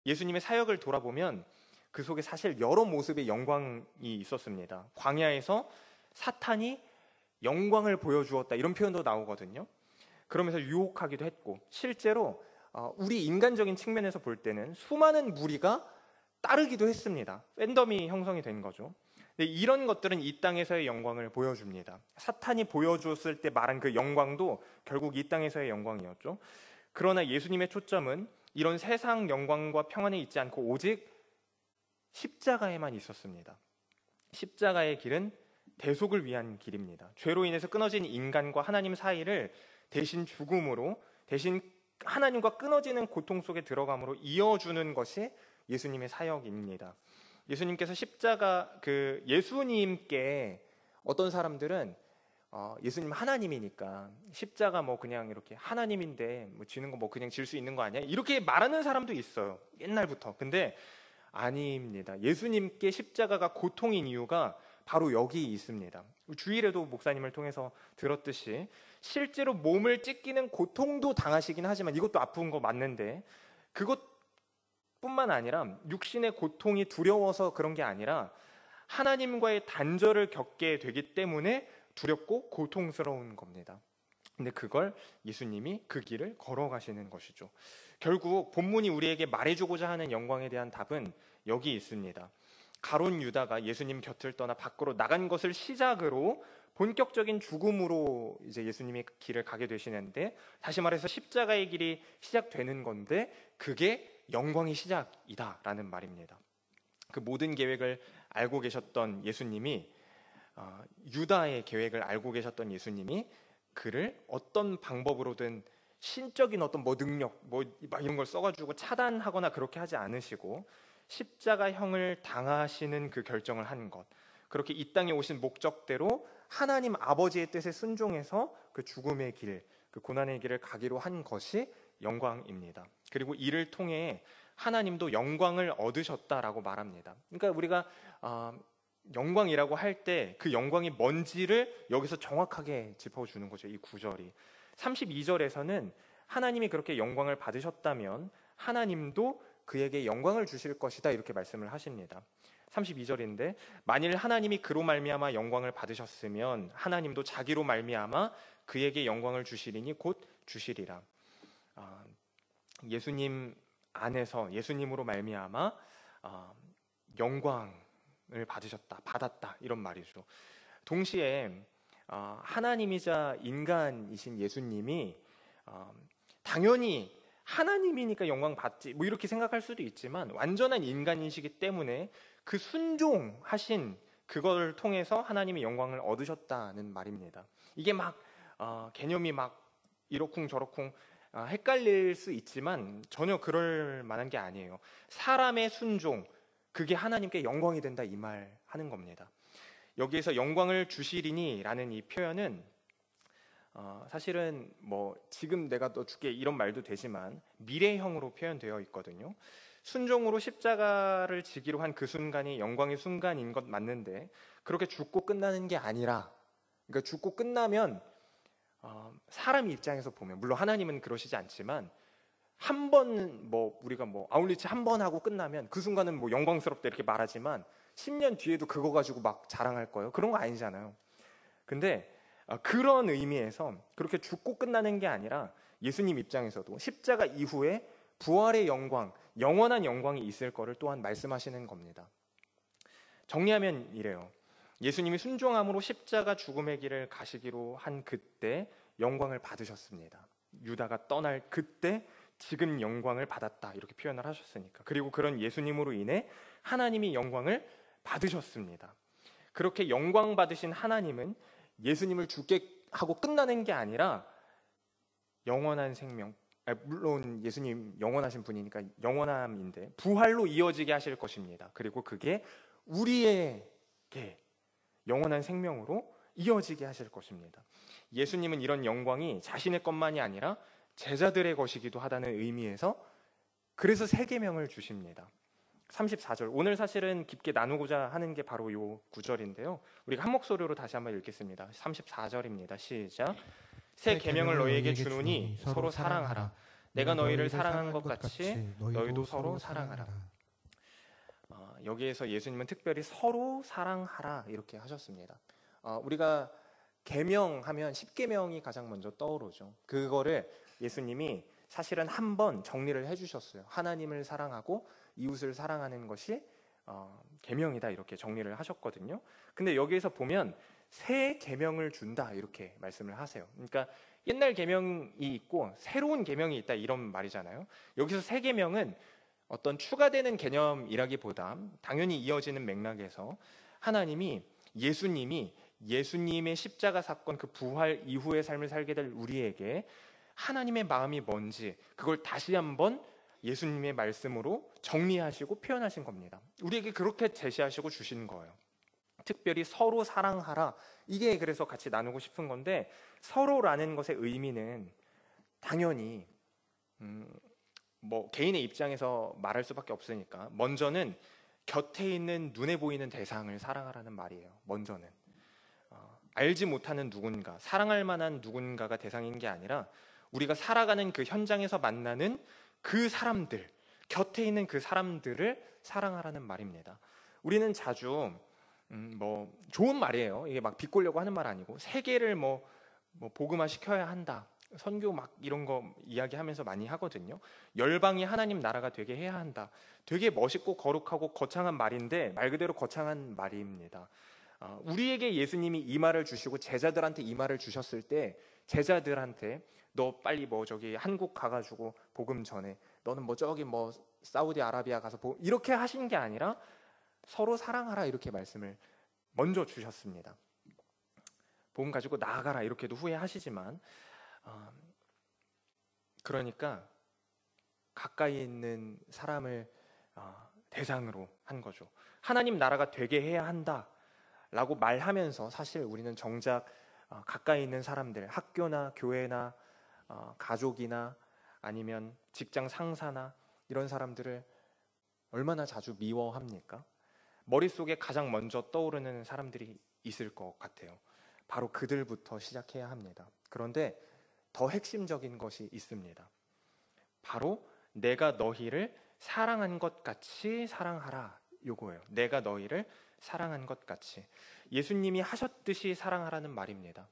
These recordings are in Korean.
예수님의 사역을 돌아보면 그 속에 사실 여러 모습의 영광이 있었습니다. 광야에서 사탄이 영광을 보여주었다 이런 표현도 나오거든요. 그러면서 유혹하기도 했고, 실제로 우리 인간적인 측면에서 볼 때는 수많은 무리가 따르기도 했습니다. 팬덤이 형성이 된 거죠. 근데 이런 것들은 이 땅에서의 영광을 보여줍니다. 사탄이 보여줬을 때 말한 그 영광도 결국 이 땅에서의 영광이었죠. 그러나 예수님의 초점은 이런 세상 영광과 평안에 있지 않고 오직 십자가에만 있었습니다. 십자가의 길은 대속을 위한 길입니다. 죄로 인해서 끊어진 인간과 하나님 사이를 대신 죽음으로, 대신 하나님과 끊어지는 고통 속에 들어감으로 이어주는 것이 예수님의 사역입니다. 예수님께서 예수님께 어떤 사람들은 예수님 하나님이니까 십자가 뭐 그냥 이렇게 하나님인데 뭐 지는 거 뭐 그냥 질 수 있는 거 아니야? 이렇게 말하는 사람도 있어요. 옛날부터. 근데 아닙니다. 예수님께 십자가가 고통인 이유가 바로 여기 있습니다. 주일에도 목사님을 통해서 들었듯이 실제로 몸을 찢기는 고통도 당하시긴 하지만 이것도 아픈 거 맞는데 그것뿐만 아니라 육신의 고통이 두려워서 그런 게 아니라 하나님과의 단절을 겪게 되기 때문에 두렵고 고통스러운 겁니다. 근데 그걸 예수님이 그 길을 걸어가시는 것이죠. 결국 본문이 우리에게 말해주고자 하는 영광에 대한 답은 여기 있습니다. 가룟 유다가 예수님 곁을 떠나 밖으로 나간 것을 시작으로 본격적인 죽음으로 이제 예수님이 길을 가게 되시는데, 다시 말해서 십자가의 길이 시작되는 건데 그게 영광의 시작이다라는 말입니다. 그 모든 계획을 알고 계셨던 예수님이 유다의 계획을 알고 계셨던 예수님이 그를 어떤 방법으로든 신적인 어떤 능력 이런 걸 써가지고 차단하거나 그렇게 하지 않으시고 십자가형을 당하시는 그 결정을 한 것, 그렇게 이 땅에 오신 목적대로 하나님 아버지의 뜻에 순종해서 그 죽음의 길, 그 고난의 길을 가기로 한 것이 영광입니다. 그리고 이를 통해 하나님도 영광을 얻으셨다라고 말합니다. 그러니까 우리가 영광이라고 할 때 그 영광이 뭔지를 여기서 정확하게 짚어주는 거죠. 이 구절이 32절에서는 하나님이 그렇게 영광을 받으셨다면 하나님도 그에게 영광을 주실 것이다 이렇게 말씀을 하십니다. 32절인데 만일 하나님이 그로 말미암아 영광을 받으셨으면 하나님도 자기로 말미암아 그에게 영광을 주시리니 곧 주시리라. 예수님 안에서 예수님으로 말미암아 영광을 받았다 이런 말이죠. 동시에 하나님이자 인간이신 예수님이 당연히 하나님이니까 영광 받지 뭐 이렇게 생각할 수도 있지만 완전한 인간이시기 때문에 그 순종하신 그걸 통해서 하나님의 영광을 얻으셨다는 말입니다. 이게 개념이 이러쿵 저러쿵 헷갈릴 수 있지만 전혀 그럴 만한 게 아니에요. 사람의 순종, 그게 하나님께 영광이 된다 이 말 하는 겁니다. 여기에서 영광을 주시리니 라는 이 표현은 사실은 지금 내가 너 줄게 이런 말도 되지만 미래형으로 표현되어 있거든요. 순종으로 십자가를 지기로 한 그 순간이 영광의 순간인 것 맞는데 그렇게 죽고 끝나는 게 아니라, 그러니까 죽고 끝나면 사람 입장에서 보면 물론 하나님은 그러시지 않지만 한 번 우리가 아울리치 한 번 하고 끝나면 그 순간은 영광스럽다 이렇게 말하지만 10년 뒤에도 그거 가지고 막 자랑할 거예요. 그런 거 아니잖아요. 근데 그런 의미에서 그렇게 죽고 끝나는 게 아니라 예수님 입장에서도 십자가 이후에 부활의 영광, 영원한 영광이 있을 거를 또한 말씀하시는 겁니다. 정리하면 이래요. 예수님이 순종함으로 십자가 죽음의 길을 가시기로 한 그때 영광을 받으셨습니다. 유다가 떠날 그때 지금 영광을 받았다 이렇게 표현을 하셨으니까. 그리고 그런 예수님으로 인해 하나님이 영광을 받으셨습니다. 그렇게 영광 받으신 하나님은 예수님을 죽게 하고 끝나는 게 아니라 영원한 생명, 물론 예수님 영원하신 분이니까 영원함인데 부활로 이어지게 하실 것입니다. 그리고 그게 우리에게 영원한 생명으로 이어지게 하실 것입니다. 예수님은 이런 영광이 자신의 것만이 아니라 제자들의 것이기도 하다는 의미에서 그래서 세 계명을 주십니다. 34절, 오늘 사실은 깊게 나누고자 하는 게 바로 이 구절인데요. 우리가 한 목소리로 다시 한번 읽겠습니다. 34절입니다. 시작. 새 계명을 너희에게 주노니 서로 사랑하라. 내가 너희를 사랑한 것 같이 너희도 서로 사랑하라. 여기에서 예수님은 특별히 서로 사랑하라 이렇게 하셨습니다. 우리가 계명하면 10계명이 가장 먼저 떠오르죠. 그거를 예수님이 사실은 한 번 정리를 해주셨어요. 하나님을 사랑하고 이웃을 사랑하는 것이 계명이다 이렇게 정리를 하셨거든요. 근데 여기에서 보면 새 계명을 준다 이렇게 말씀을 하세요. 그러니까 옛날 계명이 있고 새로운 계명이 있다 이런 말이잖아요. 여기서 새 계명은 어떤 추가되는 개념이라기보다 당연히 이어지는 맥락에서 하나님이 예수님의 십자가 사건 그 부활 이후의 삶을 살게 될 우리에게 하나님의 마음이 뭔지 그걸 다시 한번 예수님의 말씀으로 정리하시고 표현하신 겁니다. 우리에게 그렇게 제시하시고 주신 거예요. 특별히 서로 사랑하라. 이게 그래서 같이 나누고 싶은 건데 서로라는 것의 의미는 당연히 개인의 입장에서 말할 수밖에 없으니까 먼저는 곁에 있는 눈에 보이는 대상을 사랑하라는 말이에요. 먼저는 알지 못하는 누군가, 사랑할 만한 누군가가 대상인 게 아니라 우리가 살아가는 그 현장에서 만나는 그 사람들, 곁에 있는 그 사람들을 사랑하라는 말입니다. 우리는 자주 좋은 말이에요. 이게 막 비꼬려고 하는 말 아니고 세계를 복음화 시켜야 한다. 선교 막 이런 거 이야기하면서 많이 하거든요. 열방이 하나님 나라가 되게 해야 한다. 되게 멋있고 거룩하고 거창한 말인데 말 그대로 거창한 말입니다. 우리에게 예수님이 이 말을 주시고 제자들한테 이 말을 주셨을 때 제자들한테 너 빨리 저기 한국 가가지고 복음 전해. 너는 저기 사우디아라비아 가서 이렇게 하신 게 아니라 서로 사랑하라 이렇게 말씀을 먼저 주셨습니다. 복음 가지고 나아가라 이렇게도 후회하시지만 그러니까 가까이 있는 사람을 대상으로 한 거죠. 하나님 나라가 되게 해야 한다라고 말하면서 사실 우리는 정작 가까이 있는 사람들, 학교나 교회나 가족이나 아니면 직장 상사나 이런 사람들을 얼마나 자주 미워합니까? 머릿속에 가장 먼저 떠오르는 사람들이 있을 것 같아요. 바로 그들부터 시작해야 합니다. 그런데 더 핵심적인 것이 있습니다. 바로 내가 너희를 사랑한 것 같이 사랑하라 요거예요. 내가 너희를 사랑한 것 같이. 예수님이 하셨듯이 사랑하라는 말입니다.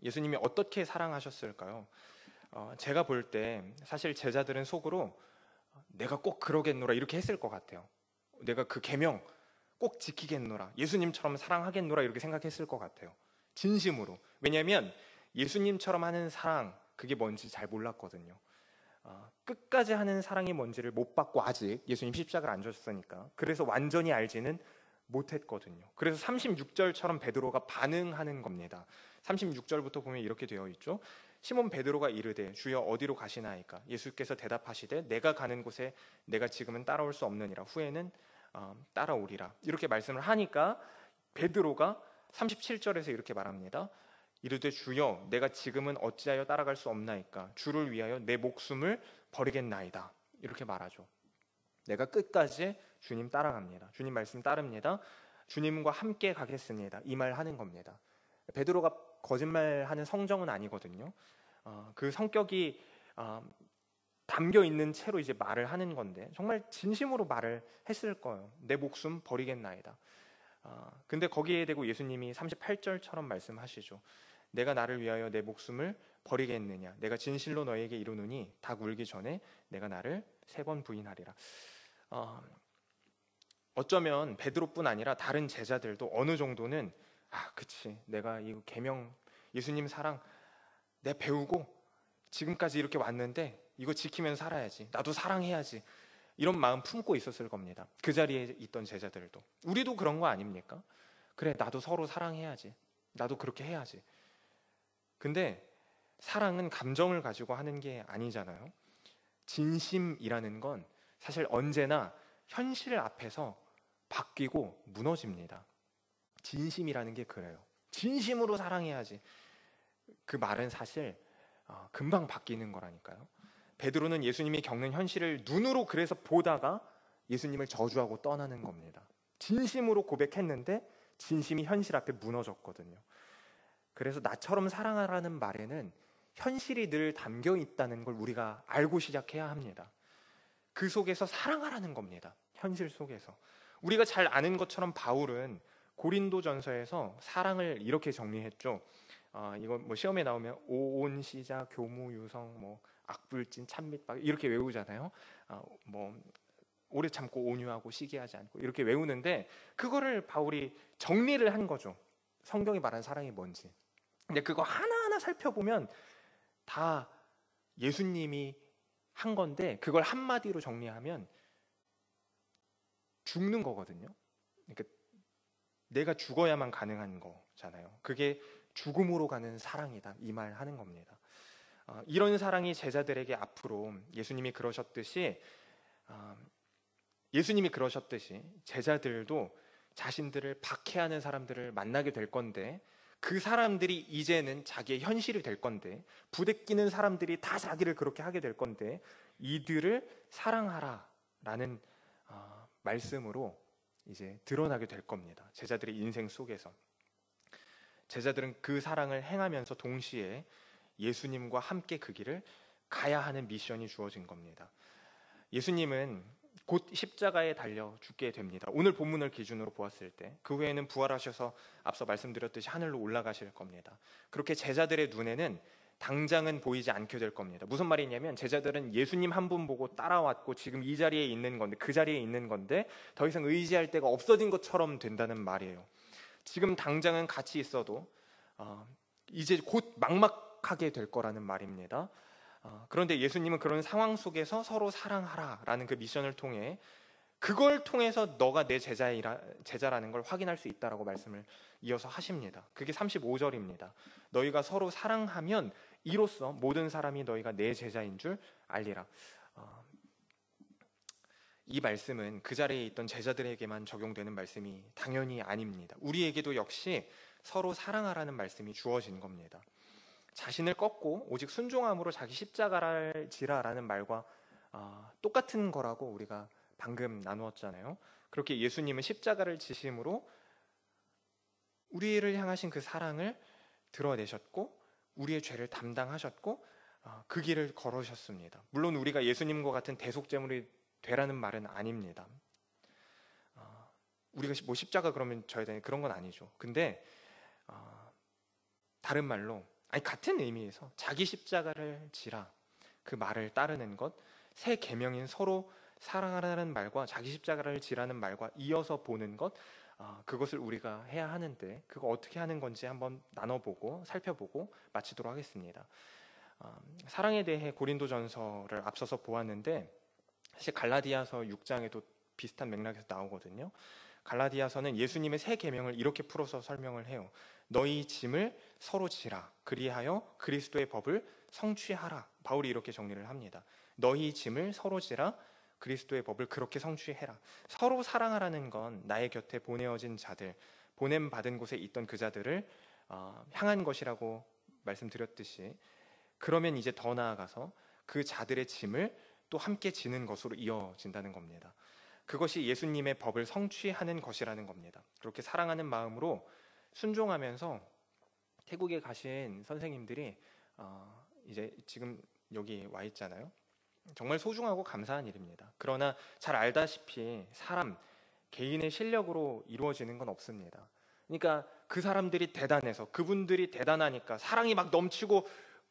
예수님이 어떻게 사랑하셨을까요? 제가 볼 때 사실 제자들은 속으로 내가 꼭 그러겠노라 이렇게 했을 것 같아요. 내가 그 계명 꼭 지키겠노라, 예수님처럼 사랑하겠노라 이렇게 생각했을 것 같아요. 진심으로. 왜냐하면 예수님처럼 하는 사랑 그게 뭔지 잘 몰랐거든요. 끝까지 하는 사랑이 뭔지를 못 받고 아직 예수님 십자가를 안 졌으니까 그래서 완전히 알지는 못했거든요. 그래서 36절처럼 베드로가 반응하는 겁니다. 36절부터 보면 이렇게 되어 있죠. 시몬 베드로가 이르되 주여 어디로 가시나이까? 예수께서 대답하시되 내가 가는 곳에 내가 지금은 따라올 수 없느니라. 후에는 따라오리라. 이렇게 말씀을 하니까 베드로가 37절에서 이렇게 말합니다. 이르되 주여 내가 지금은 어찌하여 따라갈 수 없나이까? 주를 위하여 내 목숨을 버리겠나이다. 이렇게 말하죠. 내가 끝까지 주님 따라갑니다. 주님 말씀 따릅니다. 주님과 함께 가겠습니다. 이 말 하는 겁니다. 베드로가 거짓말하는 성정은 아니거든요. 그 성격이 담겨 있는 채로 이제 말을 하는 건데 정말 진심으로 말을 했을 거예요. 내 목숨 버리겠나이다. 근데 거기에 대고 예수님이 38절처럼 말씀하시죠. 내가 나를 위하여 내 목숨을 버리겠느냐? 내가 진실로 너에게 이르노니 닭 울기 전에 내가 나를 3번 부인하리라. 어쩌면 베드로뿐 아니라 다른 제자들도 어느 정도는 그치, 내가 이 계명 예수님 사랑 내가 배우고 지금까지 이렇게 왔는데 이거 지키면서 살아야지, 나도 사랑해야지, 이런 마음 품고 있었을 겁니다. 그 자리에 있던 제자들도. 우리도 그런 거 아닙니까? 그래, 나도 서로 사랑해야지, 나도 그렇게 해야지. 근데 사랑은 감정을 가지고 하는 게 아니잖아요. 진심이라는 건 사실 언제나 현실 앞에서 바뀌고 무너집니다. 진심이라는 게 그래요. 진심으로 사랑해야지. 그 말은 사실 금방 바뀌는 거라니까요. 베드로는 예수님이 겪는 현실을 눈으로 그래서 보다가 예수님을 저주하고 떠나는 겁니다. 진심으로 고백했는데 진심이 현실 앞에 무너졌거든요. 그래서 나처럼 사랑하라는 말에는 현실이 늘 담겨 있다는 걸 우리가 알고 시작해야 합니다. 그 속에서 사랑하라는 겁니다. 현실 속에서. 우리가 잘 아는 것처럼 바울은 고린도전서에서 사랑을 이렇게 정리했죠. 이거 뭐 시험에 나오면 오온시자 교무유성 뭐 악불진 찬밑박 이렇게 외우잖아요. 뭐 오래 참고 온유하고 시기하지 않고 이렇게 외우는데 그거를 바울이 정리를 한 거죠. 성경이 말한 사랑이 뭔지. 근데 그거 하나하나 살펴보면 다 예수님이 한 건데 그걸 한마디로 정리하면 죽는 거거든요. 그러니까 내가 죽어야만 가능한 거잖아요. 그게 죽음으로 가는 사랑이다 이 말 하는 겁니다. 이런 사랑이 제자들에게 앞으로 예수님이 그러셨듯이 제자들도 자신들을 박해하는 사람들을 만나게 될 건데 그 사람들이 이제는 자기의 현실이 될 건데 부대끼는 사람들이 다 자기를 그렇게 하게 될 건데 이들을 사랑하라라는 말씀으로 이제 드러나게 될 겁니다. 제자들의 인생 속에서 제자들은 그 사랑을 행하면서 동시에 예수님과 함께 그 길을 가야 하는 미션이 주어진 겁니다. 예수님은 곧 십자가에 달려 죽게 됩니다. 오늘 본문을 기준으로 보았을 때 그 후에는 부활하셔서 앞서 말씀드렸듯이 하늘로 올라가실 겁니다. 그렇게 제자들의 눈에는 당장은 보이지 않게 될 겁니다. 무슨 말이냐면 제자들은 예수님 한 분 보고 따라왔고 지금 이 자리에 있는 건데 그 자리에 있는 건데 더 이상 의지할 데가 없어진 것처럼 된다는 말이에요. 지금 당장은 같이 있어도 이제 곧 막막하게 될 거라는 말입니다. 그런데 예수님은 그런 상황 속에서 서로 사랑하라라는 그 미션을 통해 그걸 통해서 너가 내 제자라는 걸 확인할 수 있다라고 말씀을 이어서 하십니다. 그게 35절입니다. 너희가 서로 사랑하면 이로써 모든 사람이 너희가 내 제자인 줄 알리라. 이 말씀은 그 자리에 있던 제자들에게만 적용되는 말씀이 당연히 아닙니다. 우리에게도 역시 서로 사랑하라는 말씀이 주어진 겁니다. 자신을 꺾고 오직 순종함으로 자기 십자가를 지라라는 말과 똑같은 거라고 우리가 방금 나누었잖아요. 그렇게 예수님은 십자가를 지심으로 우리를 향하신 그 사랑을 드러내셨고 우리의 죄를 담당하셨고 그 길을 걸으셨습니다. 물론 우리가 예수님과 같은 대속제물이 되라는 말은 아닙니다. 우리가 뭐 십자가 그러면 져야 되는 그런 건 아니죠. 근데 다른 말로 같은 의미에서 자기 십자가를 지라 그 말을 따르는 것, 새 계명인 서로 사랑하라는 말과 자기 십자가를 지라는 말과 이어서 보는 것, 그것을 우리가 해야 하는데 그거 어떻게 하는 건지 한번 나눠보고 살펴보고 마치도록 하겠습니다. 사랑에 대해 고린도전서를 앞서서 보았는데 사실 갈라디아서 6장에도 비슷한 맥락에서 나오거든요. 갈라디아서는 예수님의 새 계명을 이렇게 풀어서 설명을 해요. 너희 짐을 서로 지라 그리하여 그리스도의 법을 성취하라. 바울이 이렇게 정리를 합니다. 너희 짐을 서로 지라 그리스도의 법을 그렇게 성취해라. 서로 사랑하라는 건 나의 곁에 보내어진 자들, 보냄받은 곳에 있던 그 자들을 향한 것이라고 말씀드렸듯이 그러면 이제 더 나아가서 그 자들의 짐을 또 함께 지는 것으로 이어진다는 겁니다. 그것이 예수님의 법을 성취하는 것이라는 겁니다. 그렇게 사랑하는 마음으로 순종하면서 태국에 가신 선생님들이 이제 지금 여기 와 있잖아요. 정말 소중하고 감사한 일입니다. 그러나 잘 알다시피 사람 개인의 실력으로 이루어지는 건 없습니다. 그러니까 그 사람들이 대단해서 그분들이 대단하니까 사랑이 막 넘치고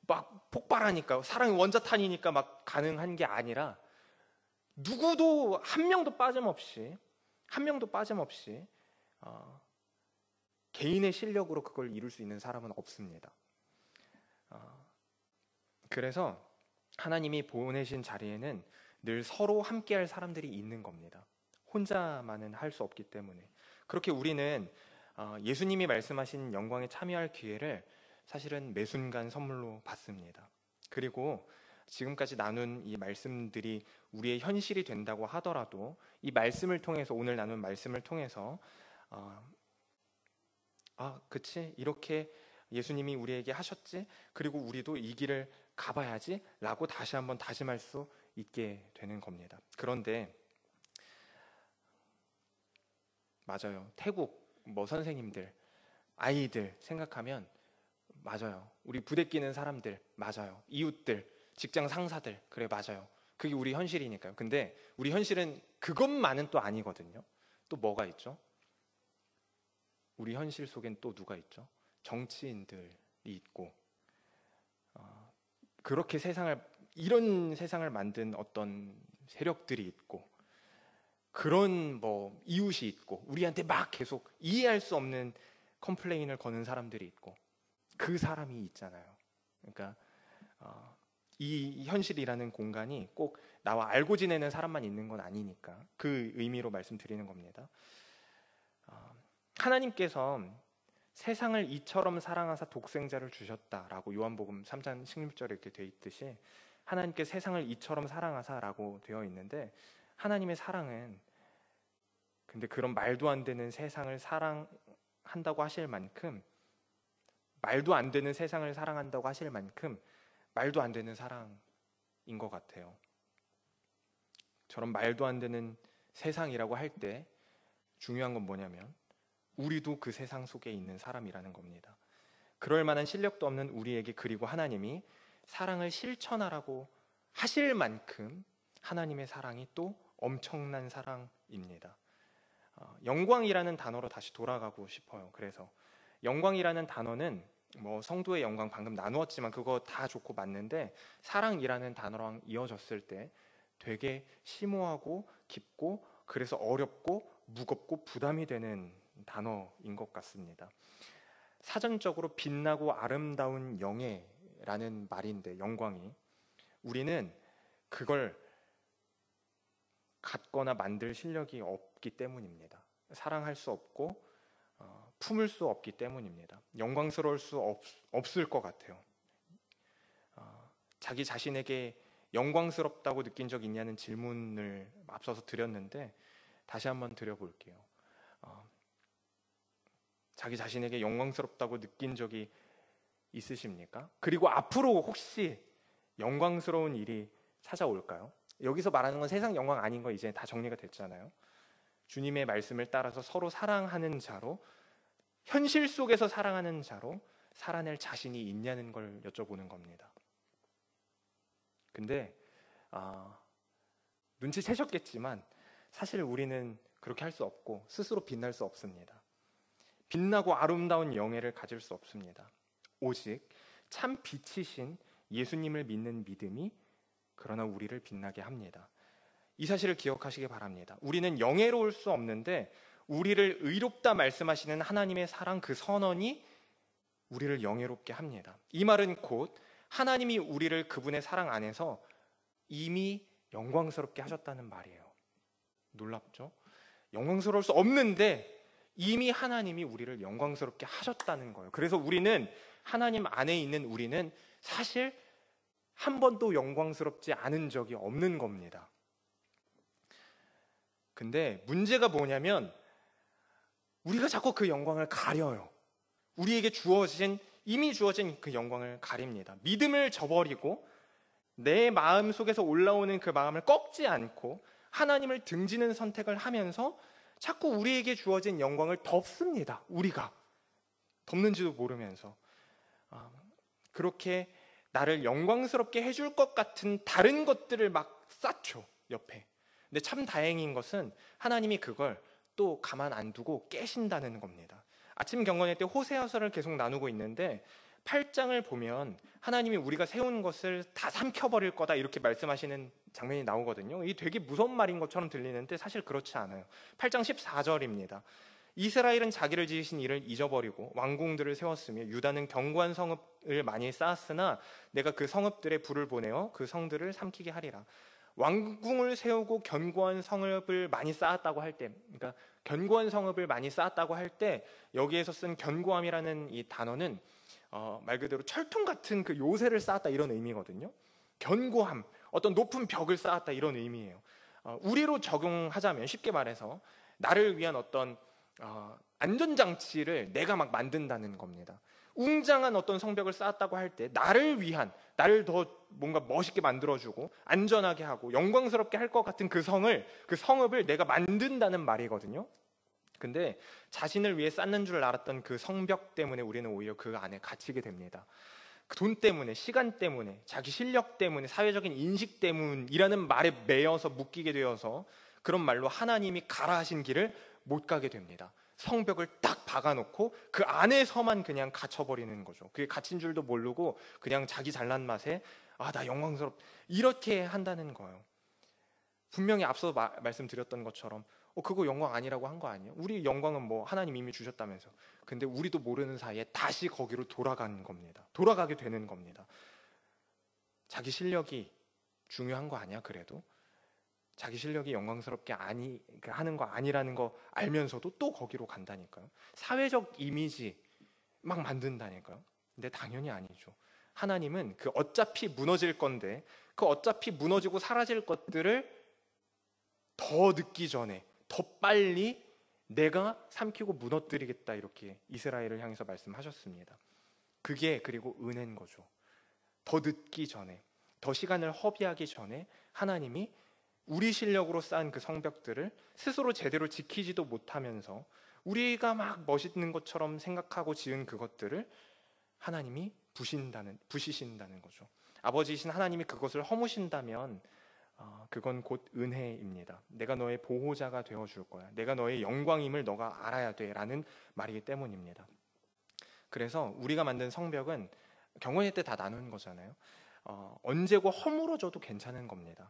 막 폭발하니까 사랑이 원자탄이니까 막 가능한 게 아니라 누구도 한 명도 빠짐없이 개인의 실력으로 그걸 이룰 수 있는 사람은 없습니다. 그래서 하나님이 보내신 자리에는 늘 서로 함께할 사람들이 있는 겁니다. 혼자만은 할 수 없기 때문에 그렇게 우리는 예수님이 말씀하신 영광에 참여할 기회를 사실은 매 순간 선물로 받습니다. 그리고 지금까지 나눈 이 말씀들이 우리의 현실이 된다고 하더라도 이 말씀을 통해서 오늘 나눈 말씀을 통해서 그치? 이렇게 예수님이 우리에게 하셨지? 그리고 우리도 이 길을 가봐야지 라고 다시 한번 다짐할 수 있게 되는 겁니다. 그런데 맞아요. 태국 선생님들, 아이들 생각하면 맞아요. 우리 부대끼는 사람들, 맞아요. 이웃들, 직장 상사들, 그래, 맞아요. 그게 우리 현실이니까요. 근데 우리 현실은 그것만은 또 아니거든요. 또 뭐가 있죠? 우리 현실 속엔 또 누가 있죠? 정치인들이 있고, 그렇게 이런 세상을 만든 어떤 세력들이 있고, 그런 뭐 이웃이 있고, 우리한테 막 계속 이해할 수 없는 컴플레인을 거는 사람들이 있고, 그 사람이 있잖아요. 그러니까 이 현실이라는 공간이 꼭 나와 알고 지내는 사람만 있는 건 아니니까 그 의미로 말씀드리는 겁니다. 하나님께서 세상을 이처럼 사랑하사 독생자를 주셨다라고 요한복음 3장 16절에 이렇게 돼 있듯이 하나님께 세상을 이처럼 사랑하사라고 되어 있는데, 하나님의 사랑은 근데 그런 말도 안 되는 세상을 사랑한다고 하실 만큼, 말도 안 되는 세상을 사랑한다고 하실 만큼 말도 안 되는 사랑인 것 같아요. 저런 말도 안 되는 세상이라고 할 때 중요한 건 뭐냐면 우리도 그 세상 속에 있는 사람이라는 겁니다. 그럴 만한 실력도 없는 우리에게, 그리고 하나님이 사랑을 실천하라고 하실 만큼 하나님의 사랑이 또 엄청난 사랑입니다. 영광이라는 단어로 다시 돌아가고 싶어요. 그래서 영광이라는 단어는 뭐 성도의 영광 방금 나누었지만 그거 다 좋고 맞는데, 사랑이라는 단어랑 이어졌을 때 되게 심오하고 깊고, 그래서 어렵고 무겁고 부담이 되는 단어인 것 같습니다. 사전적으로 빛나고 아름다운 영예라는 말인데, 영광이, 우리는 그걸 갖거나 만들 실력이 없기 때문입니다. 사랑할 수 없고 품을 수 없기 때문입니다. 영광스러울 수 없을 것 같아요. 자기 자신에게 영광스럽다고 느낀 적 있냐는 질문을 앞서서 드렸는데 다시 한번 드려볼게요. 자기 자신에게 영광스럽다고 느낀 적이 있으십니까? 그리고 앞으로 혹시 영광스러운 일이 찾아올까요? 여기서 말하는 건 세상 영광 아닌 거 이제 다 정리가 됐잖아요. 주님의 말씀을 따라서 서로 사랑하는 자로, 현실 속에서 사랑하는 자로 살아낼 자신이 있냐는 걸 여쭤보는 겁니다. 근데 눈치채셨겠지만 사실 우리는 그렇게 할 수 없고 스스로 빛날 수 없습니다. 빛나고 아름다운 영예를 가질 수 없습니다. 오직 참 빛이신 예수님을 믿는 믿음이 그러나 우리를 빛나게 합니다. 이 사실을 기억하시기 바랍니다. 우리는 영예로울 수 없는데 우리를 의롭다 말씀하시는 하나님의 사랑, 그 선언이 우리를 영예롭게 합니다. 이 말은 곧 하나님이 우리를 그분의 사랑 안에서 이미 영광스럽게 하셨다는 말이에요. 놀랍죠? 영광스러울 수 없는데 이미 하나님이 우리를 영광스럽게 하셨다는 거예요. 그래서 우리는, 하나님 안에 있는 우리는 사실 한 번도 영광스럽지 않은 적이 없는 겁니다. 근데 문제가 뭐냐면 우리가 자꾸 그 영광을 가려요. 우리에게 이미 주어진 그 영광을 가립니다. 믿음을 저버리고 내 마음 속에서 올라오는 그 마음을 꺾지 않고 하나님을 등지는 선택을 하면서 자꾸 우리에게 주어진 영광을 덮습니다. 우리가 덮는지도 모르면서 그렇게 나를 영광스럽게 해줄 것 같은 다른 것들을 막 쌓죠, 옆에. 근데 참 다행인 것은 하나님이 그걸 또 가만 안 두고 깨신다는 겁니다. 아침 경건회 때 호세아서를 계속 나누고 있는데 8장을 보면 하나님이 우리가 세운 것을 다 삼켜버릴 거다 이렇게 말씀하시는 장면이 나오거든요. 이게 되게 무서운 말인 것처럼 들리는데 사실 그렇지 않아요. 8장 14절입니다. 이스라엘은 자기를 지으신 이를 잊어버리고 왕궁들을 세웠으며 유다는 견고한 성읍을 많이 쌓았으나 내가 그 성읍들에 불을 보내어 그 성들을 삼키게 하리라. 왕궁을 세우고 견고한 성읍을 많이 쌓았다고 할 때, 그러니까 견고한 성읍을 많이 쌓았다고 할 때 여기에서 쓴 견고함이라는 이 단어는 말 그대로 철통 같은 그 요새를 쌓았다 이런 의미거든요. 견고함, 어떤 높은 벽을 쌓았다 이런 의미예요. 우리로 적용하자면 쉽게 말해서 나를 위한 어떤 안전장치를 내가 막 만든다는 겁니다. 웅장한 어떤 성벽을 쌓았다고 할 때 나를 더 뭔가 멋있게 만들어주고 안전하게 하고 영광스럽게 할 것 같은 그 성읍을 내가 만든다는 말이거든요. 근데 자신을 위해 쌓는 줄 알았던 그 성벽 때문에 우리는 오히려 그 안에 갇히게 됩니다. 그 돈 때문에, 시간 때문에, 자기 실력 때문에, 사회적인 인식 때문이라는 말에 매여서 묶이게 되어서 그런 말로 하나님이 가라 하신 길을 못 가게 됩니다. 성벽을 딱 박아놓고 그 안에서만 그냥 갇혀버리는 거죠. 그게 갇힌 줄도 모르고 그냥 자기 잘난 맛에 나 이렇게 한다는 거예요. 분명히 앞서 말씀드렸던 것처럼 그거 영광 아니라고 한 거 아니에요? 우리 영광은 뭐 하나님 이미 주셨다면서. 근데 우리도 모르는 사이에 다시 거기로 돌아가는 겁니다. 돌아가게 되는 겁니다. 자기 실력이 중요한 거 아니야? 그래도 자기 실력이 영광스럽게 하는 거 아니라는 거 알면서도 또 거기로 간다니까요. 사회적 이미지 막 만든다니까요. 근데 당연히 아니죠. 하나님은 그 어차피 무너질 건데 그 어차피 무너지고 사라질 것들을 더 늦기 전에 더 빨리 내가 삼키고 무너뜨리겠다, 이렇게 이스라엘을 향해서 말씀하셨습니다. 그게 그리고 은혜인 거죠. 더 늦기 전에, 더 시간을 허비하기 전에 하나님이 우리 실력으로 쌓은 그 성벽들을 스스로 제대로 지키지도 못하면서 우리가 막 멋있는 것처럼 생각하고 지은 그것들을 하나님이 부시신다는 거죠. 아버지이신 하나님이 그것을 허무신다면 그건 곧 은혜입니다. 내가 너의 보호자가 되어줄 거야. 내가 너의 영광임을 너가 알아야 돼 라는 말이기 때문입니다. 그래서 우리가 만든 성벽은 경건의 때 다 나눈 거잖아요. 언제고 허물어져도 괜찮은 겁니다.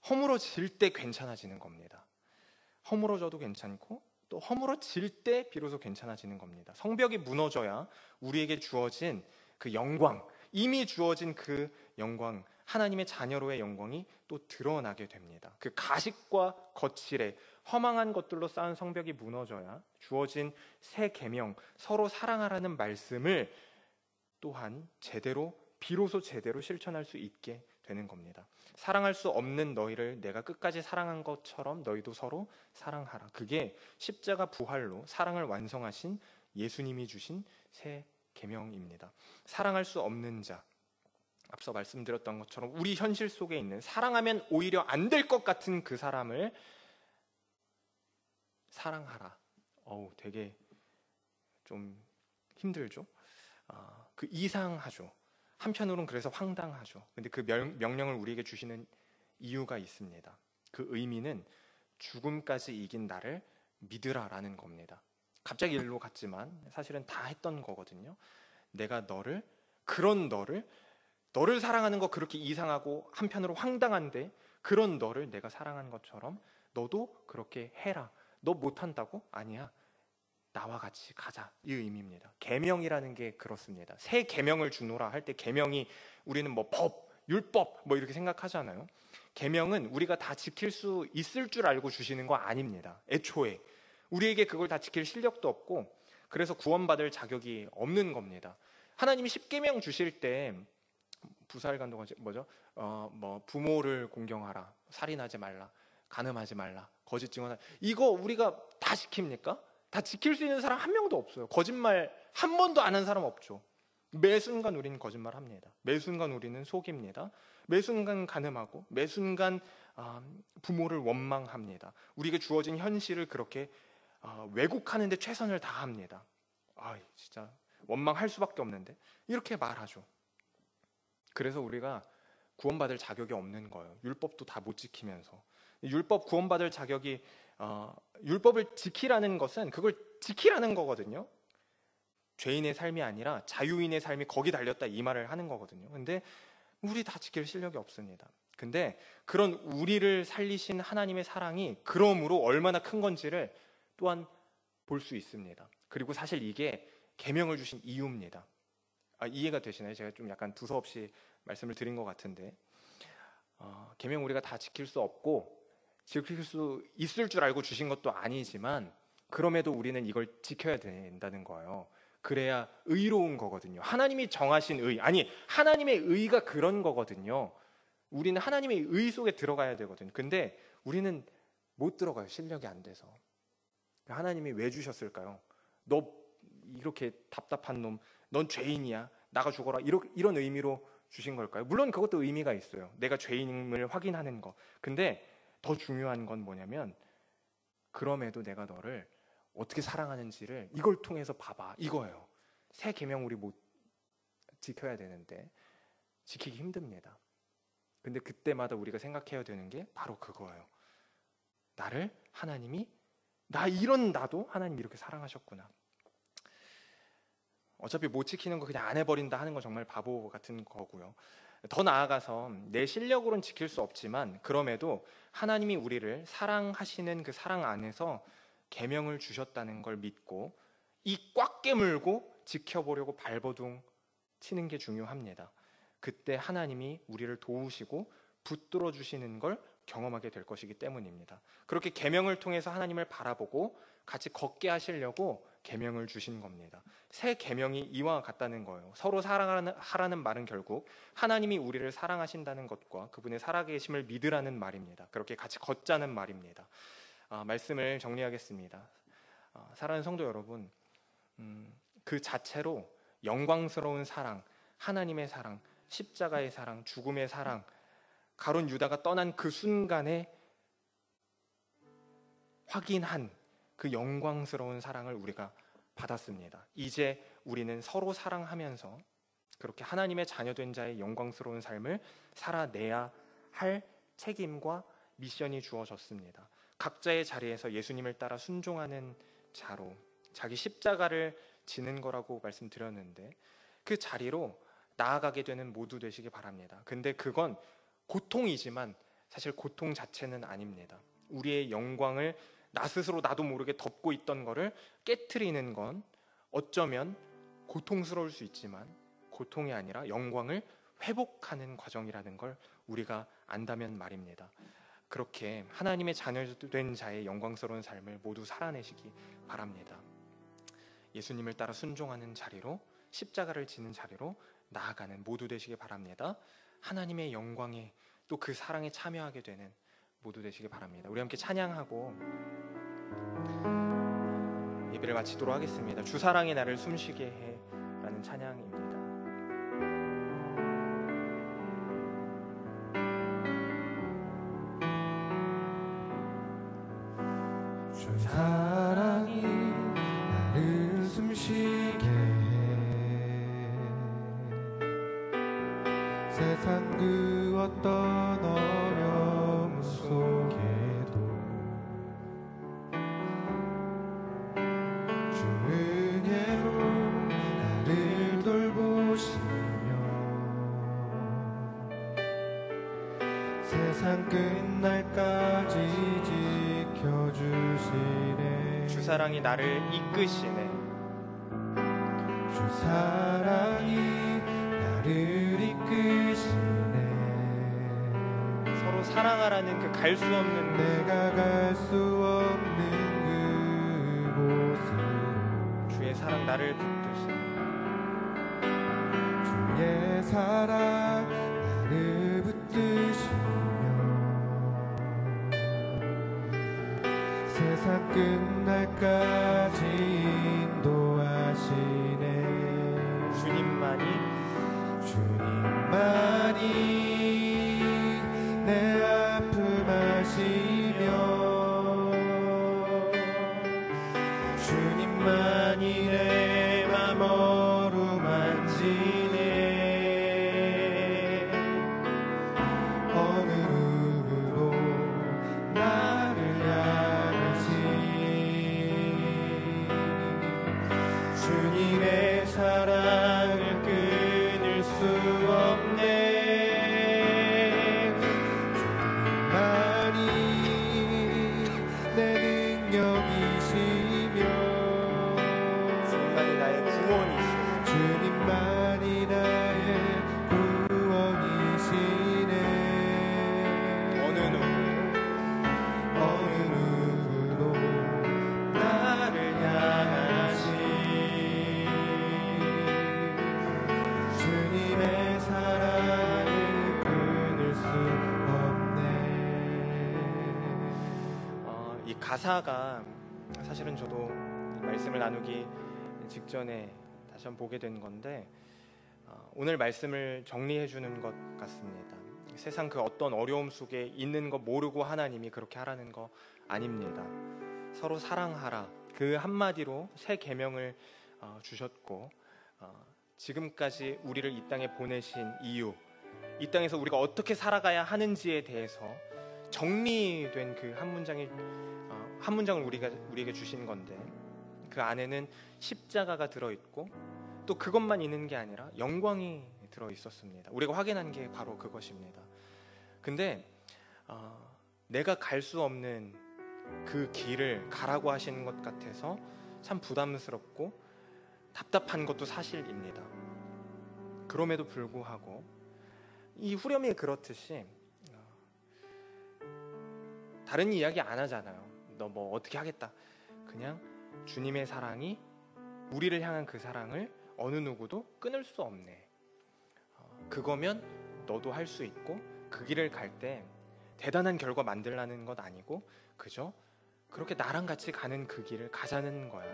허물어질 때 괜찮아지는 겁니다. 허물어져도 괜찮고 또 허물어질 때 비로소 괜찮아지는 겁니다. 성벽이 무너져야 우리에게 주어진 그 영광, 이미 주어진 그 영광, 하나님의 자녀로의 영광이 또 드러나게 됩니다. 그 가식과 거칠에 허망한 것들로 쌓은 성벽이 무너져야 주어진 새 계명, 서로 사랑하라는 말씀을 또한 비로소 제대로 실천할 수 있게 되는 겁니다. 사랑할 수 없는 너희를 내가 끝까지 사랑한 것처럼 너희도 서로 사랑하라. 그게 십자가 부활로 사랑을 완성하신 예수님이 주신 새 계명입니다. 사랑할 수 없는 자, 앞서 말씀드렸던 것처럼 우리 현실 속에 있는 사랑하면 오히려 안 될 것 같은 그 사람을 사랑하라. 되게 좀 힘들죠. 그 이상하죠. 한편으로는 그래서 황당하죠. 근데 그 명령을 우리에게 주시는 이유가 있습니다. 그 의미는 죽음까지 이긴 나를 믿으라라는 겁니다. 갑자기 일로 갔지만 사실은 다 했던 거거든요. 내가 너를 사랑하는 거 그렇게 이상하고 한편으로 황당한데 그런 너를 내가 사랑한 것처럼 너도 그렇게 해라. 너 못한다고? 아니야. 나와 같이 가자, 이 의미입니다. 계명이라는 게 그렇습니다. 새 계명을 주노라 할 때 계명이 우리는 뭐 법, 율법 뭐 이렇게 생각하잖아요. 계명은 우리가 다 지킬 수 있을 줄 알고 주시는 거 아닙니다. 애초에 우리에게 그걸 다 지킬 실력도 없고 그래서 구원받을 자격이 없는 겁니다. 하나님이 십계명 주실 때 부살간도가 뭐죠? 부모를 공경하라, 살인하지 말라, 간음하지 말라, 거짓 증언하라. 이거 우리가 다 지킵니까? 다 지킬 수 있는 사람 한 명도 없어요. 거짓말 한 번도 안 한 사람 없죠. 매 순간 우리는 거짓말합니다. 매 순간 우리는 속입니다. 매 순간 간음하고 매 순간 부모를 원망합니다. 우리에게 주어진 현실을 그렇게 왜곡하는 데 최선을 다합니다. 진짜 원망할 수밖에 없는데 이렇게 말하죠. 그래서 우리가 구원받을 자격이 없는 거예요. 율법도 다 못 지키면서. 율법 구원받을 자격이 율법을 지키라는 것은 그걸 지키라는 거거든요. 죄인의 삶이 아니라 자유인의 삶이 거기 달렸다, 이 말을 하는 거거든요. 근데 우리 다 지킬 실력이 없습니다. 근데 그런 우리를 살리신 하나님의 사랑이 그러므로 얼마나 큰 건지를 또한 볼 수 있습니다. 그리고 사실 이게 계명을 주신 이유입니다. 이해가 되시나요? 제가 좀 약간 두서없이 말씀을 드린 것 같은데 계명 우리가 다 지킬 수 없고 지킬 수 있을 줄 알고 주신 것도 아니지만 그럼에도 우리는 이걸 지켜야 된다는 거예요. 그래야 의로운 거거든요. 하나님이 정하신 의, 하나님의 의가 그런 거거든요. 우리는 하나님의 의 속에 들어가야 되거든요. 근데 우리는 못 들어가요. 실력이 안 돼서. 하나님이 왜 주셨을까요? 너 이렇게 답답한 놈, 넌 죄인이야, 나가 죽어라, 이런 의미로 주신 걸까요? 물론 그것도 의미가 있어요. 내가 죄인임을 확인하는 거. 근데 더 중요한 건 뭐냐면 그럼에도 내가 너를 어떻게 사랑하는지를 이걸 통해서 봐봐, 이거예요. 새 계명 우리 못 지켜야 되는데 지키기 힘듭니다. 근데 그때마다 우리가 생각해야 되는 게 바로 그거예요. 나를 하나님이, 나도 하나님이 이렇게 사랑하셨구나. 어차피 못 지키는 거 그냥 안 해버린다 하는 건 정말 바보 같은 거고요. 더 나아가서 내 실력으로는 지킬 수 없지만 그럼에도 하나님이 우리를 사랑하시는 그 사랑 안에서 계명을 주셨다는 걸 믿고 이 꽉 깨물고 지켜보려고 발버둥 치는 게 중요합니다. 그때 하나님이 우리를 도우시고 붙들어 주시는 걸 경험하게 될 것이기 때문입니다. 그렇게 계명을 통해서 하나님을 바라보고 같이 걷게 하시려고 계명을 주신 겁니다. 새 계명이 이와 같다는 거예요. 서로 사랑하라는 말은 결국 하나님이 우리를 사랑하신다는 것과 그분의 살아계심을 믿으라는 말입니다. 그렇게 같이 걷자는 말입니다. 말씀을 정리하겠습니다. 사랑하는 성도 여러분, 그 자체로 영광스러운 사랑, 하나님의 사랑, 십자가의 사랑, 죽음의 사랑, 가룟 유다가 떠난 그 순간에 확인한 그 영광스러운 사랑을 우리가 받았습니다. 이제 우리는 서로 사랑하면서 그렇게 하나님의 자녀된 자의 영광스러운 삶을 살아내야 할 책임과 미션이 주어졌습니다. 각자의 자리에서 예수님을 따라 순종하는 자로 자기 십자가를 지는 거라고 말씀드렸는데 그 자리로 나아가게 되는 모두 되시기 바랍니다. 근데 그건 고통이지만 사실 고통 자체는 아닙니다. 우리의 영광을 나 스스로 나도 모르게 덮고 있던 거를 깨트리는 건 어쩌면 고통스러울 수 있지만 고통이 아니라 영광을 회복하는 과정이라는 걸 우리가 안다면 말입니다. 그렇게 하나님의 자녀된 자의 영광스러운 삶을 모두 살아내시기 바랍니다. 예수님을 따라 순종하는 자리로, 십자가를 지는 자리로 나아가는 모두 되시기 바랍니다. 하나님의 영광에 또 그 사랑에 참여하게 되는 모두 되시기 바랍니다. 우리 함께 찬양하고 예배를 마치도록 하겠습니다. 주 사랑이 나를 숨쉬게 해 라는 찬양입니다. 주 사랑이 나를 숨쉬게 해 세상 그 어떤 어려움 속에도 주 은혜로 나를 돌보시며 세상 끝날까지 지켜주시네. 주 사랑이 나를 이끄시네. 주 사랑이 나를 이끄시네. 서로 사랑하라는 그 갈 수 없는 내가 갈 수 없는 그곳으로 주의 사랑 나를 붙드시네. 주의 사랑 나를 붙드시며 세상 끝날까지 인도하시네. 주님만이 내 아픔 아시며 주님만이 내 맘 어루만지네. 어느 누구도 나를 향하시 주님의 사랑을 끊을 수 없네. 주님만이 내 능력이시며 주님만이 나의 구원이시네. 주님만이 나의 구원이시네. 어느 누구도 나를 향하시 주님의 사랑을 끊을 수 없네. 이 가사가 사실은 저도 말씀을 나누기 직전에 다시 한번 보게 된 건데 오늘 말씀을 정리해 주는 것 같습니다. 세상 그 어떤 어려움 속에 있는 거 모르고 하나님이 그렇게 하라는 거 아닙니다. 서로 사랑하라, 그 한마디로 새 계명을 주셨고 지금까지 우리를 이 땅에 보내신 이유, 이 땅에서 우리가 어떻게 살아가야 하는지에 대해서 정리된 그 한 문장을 우리에게 주신 건데, 그 안에는 십자가가 들어있고 또 그것만 있는 게 아니라 영광이 들어있었습니다. 우리가 확인한 게 바로 그것입니다. 근데 내가 갈 수 없는 그 길을 가라고 하시는 것 같아서 참 부담스럽고 답답한 것도 사실입니다. 그럼에도 불구하고 이 후렴이 그렇듯이 다른 이야기 안 하잖아요. 너 뭐 어떻게 하겠다. 그냥 주님의 사랑이, 우리를 향한 그 사랑을 어느 누구도 끊을 수 없네. 그거면 너도 할 수 있고, 그 길을 갈 때 대단한 결과 만들라는 것 아니고 그저 그렇게 나랑 같이 가는 그 길을 가자는 거야.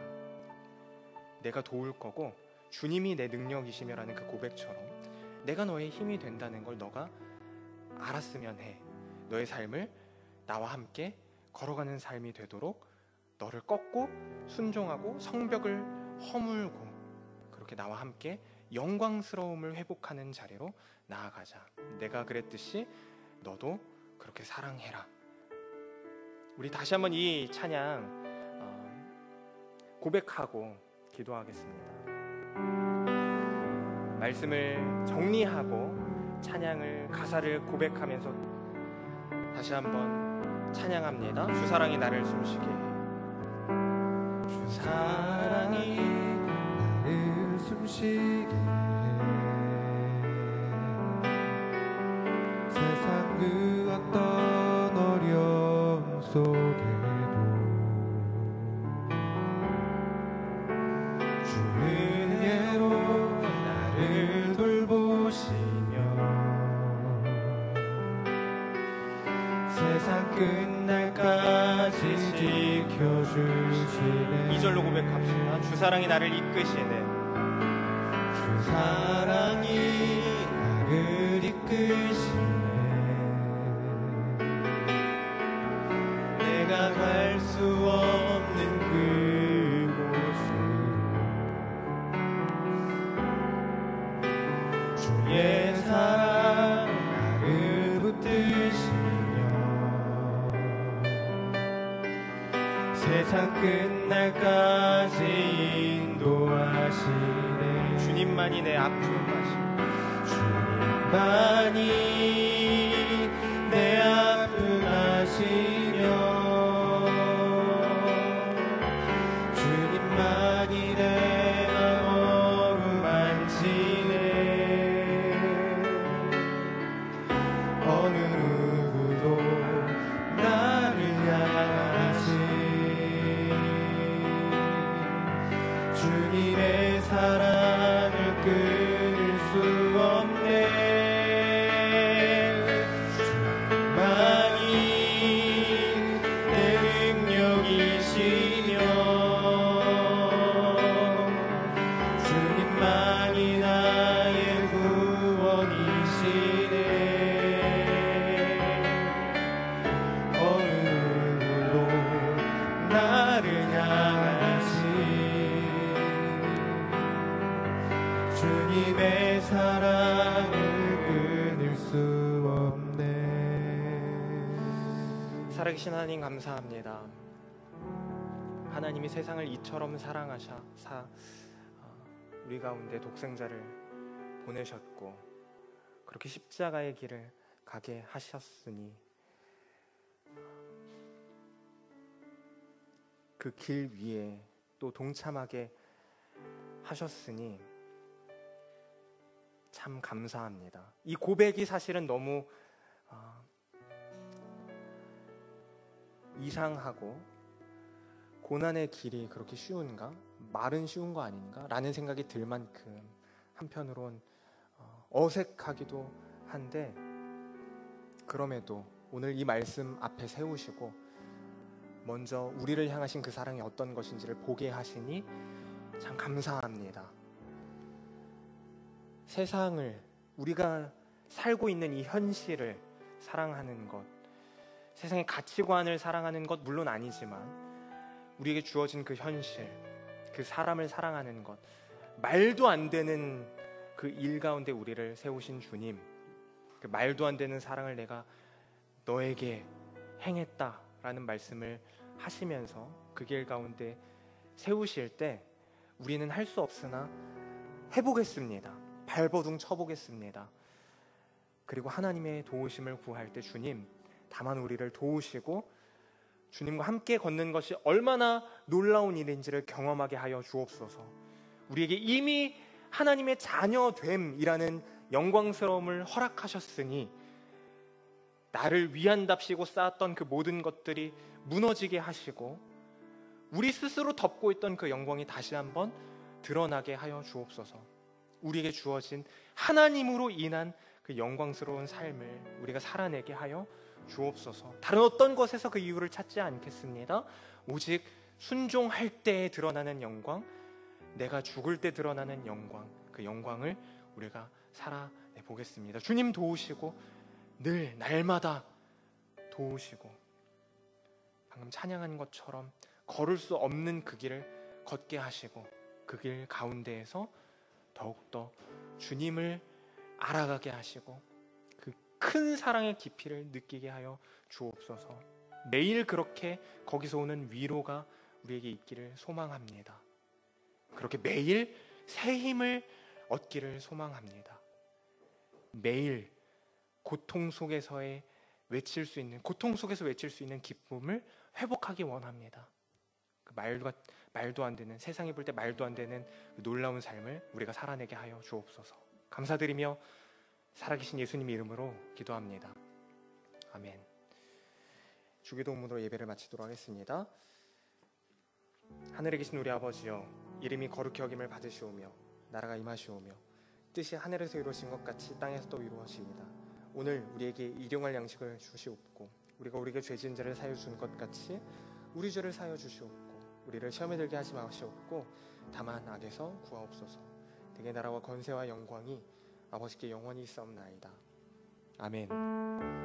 내가 도울 거고 주님이 내 능력이시며라는 그 고백처럼 내가 너의 힘이 된다는 걸 너가 알았으면 해. 너의 삶을 나와 함께 걸어가는 삶이 되도록 너를 꺾고 순종하고 성벽을 허물고 그렇게 나와 함께 영광스러움을 회복하는 자리로 나아가자. 내가 그랬듯이 너도 그렇게 사랑해라. 우리 다시 한번 이 찬양 고백하고 기도하겠습니다. 말씀을 정리하고 찬양을, 가사를 고백하면서 다시 한번 찬양합니다. 주 사랑이 나를 숨쉬게 해. 주 사랑이 나를 숨쉬게 해. 세상 그 어떤 어려움 속에도 주 은혜로 나를 돌보시며 세상 끝날까지 지켜주시네. 2절로 고백합시다. 주 사랑이 나를 이끄시네. 주 사랑이 나를 이끄시네. 내가 갈 수 없는 그곳으로 주의 사랑 나를 붙드시며 세상 끝날까지 인도하시네. 주님만이 내 아픔 아시고 주님만이 내 아픔 아시며 주님만이 내 맘 어루만지네. 어느 누구도 나를 향하시 주님의 사랑을 끊을 수 없네. 주님만이 내 능력이시며 주님만이 나의 구원이시네. 어느 누구도 나를 향하시 주님의 사랑을 끊을 수 없네. 살아계신 하나님 감사합니다. 하나님이 세상을 이처럼 사랑하사 우리 가운데 독생자를 보내셨고 그렇게 십자가의 길을 가게 하셨으니 그 길 위에 또 동참하게 하셨으니 참 감사합니다. 이 고백이 사실은 너무 이상하고 고난의 길이 그렇게 쉬운가? 말은 쉬운 거 아닌가? 라는 생각이 들 만큼 한편으론 어색하기도 한데 그럼에도 오늘 이 말씀 앞에 세우시고 먼저 우리를 향하신 그 사랑이 어떤 것인지를 보게 하시니 참 감사합니다. 세상을, 우리가 살고 있는 이 현실을 사랑하는 것, 세상의 가치관을 사랑하는 것 물론 아니지만 우리에게 주어진 그 현실, 그 사람을 사랑하는 것, 말도 안 되는 그 일 가운데 우리를 세우신 주님, 그 말도 안 되는 사랑을 내가 너에게 행했다라는 말씀을 하시면서 그 길 가운데 세우실 때 우리는 할 수 없으나 해보겠습니다. 발버둥 쳐보겠습니다. 그리고 하나님의 도우심을 구할 때 주님, 다만 우리를 도우시고 주님과 함께 걷는 것이 얼마나 놀라운 일인지를 경험하게 하여 주옵소서. 우리에게 이미 하나님의 자녀됨이라는 영광스러움을 허락하셨으니 나를 위한답시고 쌓았던 그 모든 것들이 무너지게 하시고 우리 스스로 덮고 있던 그 영광이 다시 한번 드러나게 하여 주옵소서. 우리에게 주어진 하나님으로 인한 그 영광스러운 삶을 우리가 살아내게 하여 주옵소서. 다른 어떤 것에서 그 이유를 찾지 않겠습니다. 오직 순종할 때에 드러나는 영광, 내가 죽을 때 드러나는 영광, 그 영광을 우리가 살아내 보겠습니다. 주님 도우시고 늘 날마다 도우시고 방금 찬양한 것처럼 걸을 수 없는 그 길을 걷게 하시고 그 길 가운데에서 더욱더 주님을 알아가게 하시고 그 큰 사랑의 깊이를 느끼게 하여 주옵소서. 매일 그렇게 거기서 오는 위로가 우리에게 있기를 소망합니다. 그렇게 매일 새 힘을 얻기를 소망합니다. 매일 고통 속에서 외칠 수 있는 기쁨을 회복하기 원합니다. 그 말도 안 되는, 세상이 볼 때 말도 안 되는 그 놀라운 삶을 우리가 살아내게 하여 주옵소서. 감사드리며 살아계신 예수님 이름으로 기도합니다. 아멘. 주기도문으로 예배를 마치도록 하겠습니다. 하늘에 계신 우리 아버지여, 이름이 거룩히 여김을 받으시오며 나라가 임하시오며 뜻이 하늘에서 이루어진 것 같이 땅에서도 이루어지이다. 오늘 우리에게 일용할 양식을 주시옵고 우리가 우리에게 죄 지은 자를 사여 준 것 같이 우리 죄를 사여 주시옵고 우리를 시험에 들게 하지 마시옵고 다만 악에서 구하옵소서. 대개 나라와 권세와 영광이 아버지께 영원히 있사옵나이다. 아멘.